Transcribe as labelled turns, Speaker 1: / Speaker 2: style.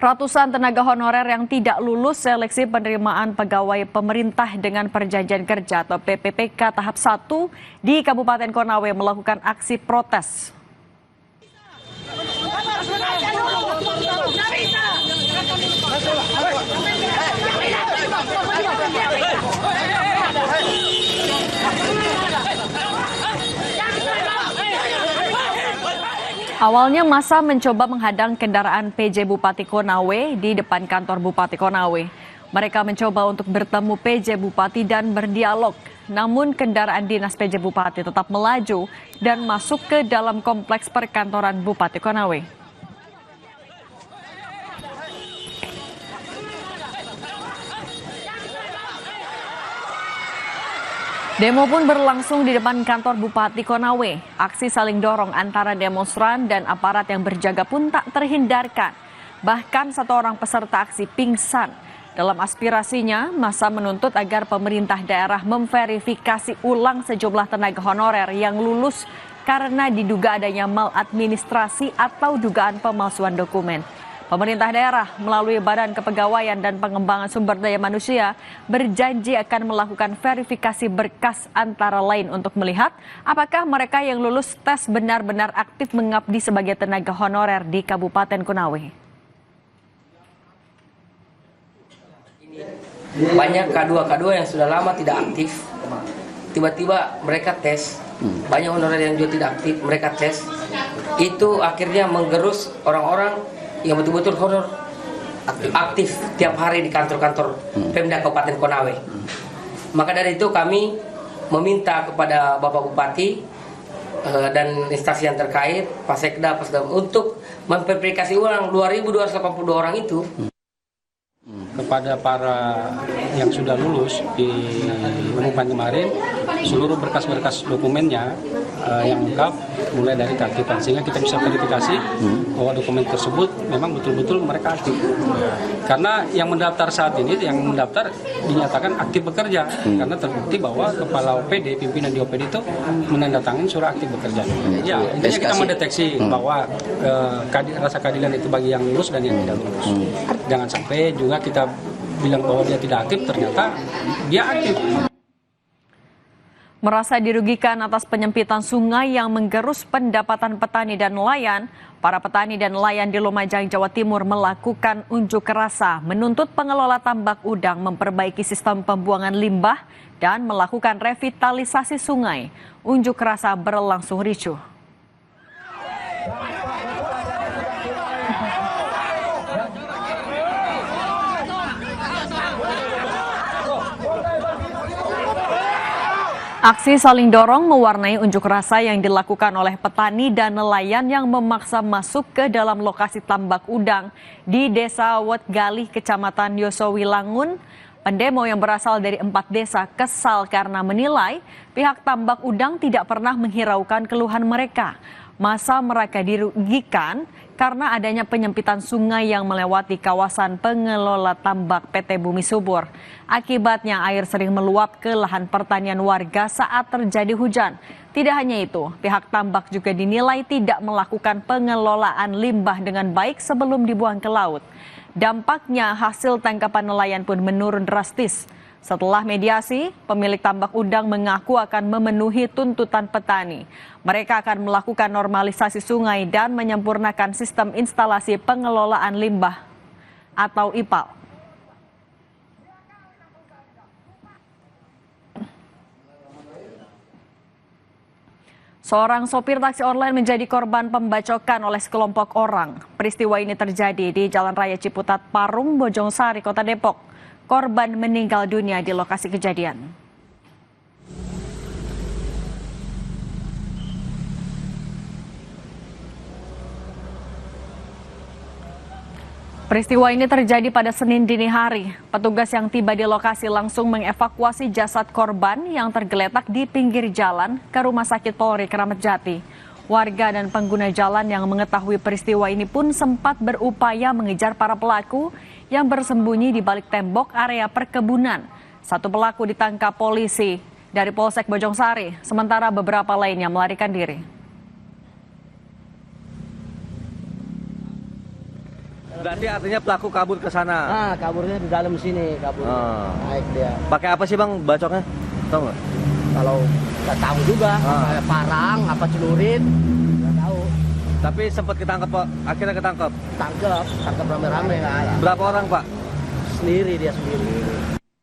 Speaker 1: Ratusan tenaga honorer yang tidak lulus seleksi penerimaan pegawai pemerintah dengan perjanjian kerja atau PPPK tahap 1 di Kabupaten Konawe melakukan aksi protes. Awalnya massa mencoba menghadang kendaraan PJ Bupati Konawe di depan kantor Bupati Konawe. Mereka mencoba untuk bertemu PJ Bupati dan berdialog. Namun kendaraan dinas PJ Bupati tetap melaju dan masuk ke dalam kompleks perkantoran Bupati Konawe. Demo pun berlangsung di depan kantor Bupati Konawe. Aksi saling dorong antara demonstran dan aparat yang berjaga pun tak terhindarkan. Bahkan satu orang peserta aksi pingsan. Dalam aspirasinya, massa menuntut agar pemerintah daerah memverifikasi ulang sejumlah tenaga honorer yang lulus karena diduga adanya maladministrasi atau dugaan pemalsuan dokumen. Pemerintah daerah melalui Badan Kepegawaian dan Pengembangan Sumber Daya Manusia berjanji akan melakukan verifikasi berkas antara lain untuk melihat apakah mereka yang lulus tes benar-benar aktif mengabdi sebagai tenaga honorer di Kabupaten Konawe.
Speaker 2: Banyak K2 yang sudah lama tidak aktif, tiba-tiba mereka tes. Banyak honorer yang juga tidak aktif, mereka tes. Itu akhirnya menggerus orang-orang yang betul-betul honor aktif tiap hari di kantor-kantor Pemda Kabupaten Konawe. Maka dari itu kami meminta kepada Bapak Bupati dan instansi yang terkait, Pak Sekda, untuk memverifikasi ulang 2.282 orang itu.
Speaker 3: Kepada para yang sudah lulus di pengumuman kemarin, seluruh berkas-berkas dokumennya yang lengkap mulai dari keaktifan, sehingga kita bisa verifikasi bahwa dokumen tersebut memang betul-betul mereka aktif. Karena yang mendaftar saat ini, yang mendaftar dinyatakan aktif bekerja, karena terbukti bahwa kepala OPD, pimpinan di OPD itu menandatangani surat aktif bekerja. Ya, intinya kita mendeteksi bahwa rasa keadilan itu bagi yang lulus dan yang tidak lulus. Jangan sampai juga kita bilang bahwa dia tidak aktif, ternyata dia aktif.
Speaker 1: Merasa dirugikan atas penyempitan sungai yang menggerus pendapatan petani dan nelayan, para petani dan nelayan di Lumajang, Jawa Timur melakukan unjuk rasa menuntut pengelola tambak udang memperbaiki sistem pembuangan limbah dan melakukan revitalisasi sungai. Unjuk rasa berlangsung ricuh. Aksi saling dorong mewarnai unjuk rasa yang dilakukan oleh petani dan nelayan yang memaksa masuk ke dalam lokasi tambak udang di Desa Wetgalih, Kecamatan Yosowilangun. Pendemo yang berasal dari 4 desa kesal karena menilai pihak tambak udang tidak pernah menghiraukan keluhan mereka. Massa mereka dirugikan karena adanya penyempitan sungai yang melewati kawasan pengelola tambak PT Bumi Subur. Akibatnya air sering meluap ke lahan pertanian warga saat terjadi hujan. Tidak hanya itu, pihak tambak juga dinilai tidak melakukan pengelolaan limbah dengan baik sebelum dibuang ke laut. Dampaknya hasil tangkapan nelayan pun menurun drastis. Setelah mediasi, pemilik tambak udang mengaku akan memenuhi tuntutan petani. Mereka akan melakukan normalisasi sungai dan menyempurnakan sistem instalasi pengelolaan limbah atau IPAL. Seorang sopir taksi online menjadi korban pembacokan oleh sekelompok orang. Peristiwa ini terjadi di Jalan Raya Ciputat, Parung, Bojongsari, Kota Depok. Korban meninggal dunia di lokasi kejadian. Peristiwa ini terjadi pada Senin dini hari. Petugas yang tiba di lokasi langsung mengevakuasi jasad korban yang tergeletak di pinggir jalan ke Rumah Sakit Polri Kramat Jati. Warga dan pengguna jalan yang mengetahui peristiwa ini pun sempat berupaya mengejar para pelaku yang bersembunyi di balik tembok area perkebunan. Satu pelaku ditangkap polisi dari Polsek Bojongsari, sementara beberapa lainnya melarikan diri.
Speaker 4: Berarti artinya pelaku kabur ke sana.
Speaker 5: Nah, kaburnya di dalam sini, kabur. Naik dia.
Speaker 4: Pakai apa sih bang bacoknya? Tahu nggak?
Speaker 5: Kalau nggak tahu juga, kayak parang, apa celurit, nggak tahu.
Speaker 4: Tapi sempat ketangkep Pak. Akhirnya ketangkep.
Speaker 5: Tangkap rame-rame nggak ada.
Speaker 4: Berapa orang Pak?
Speaker 5: Sendiri dia sendiri.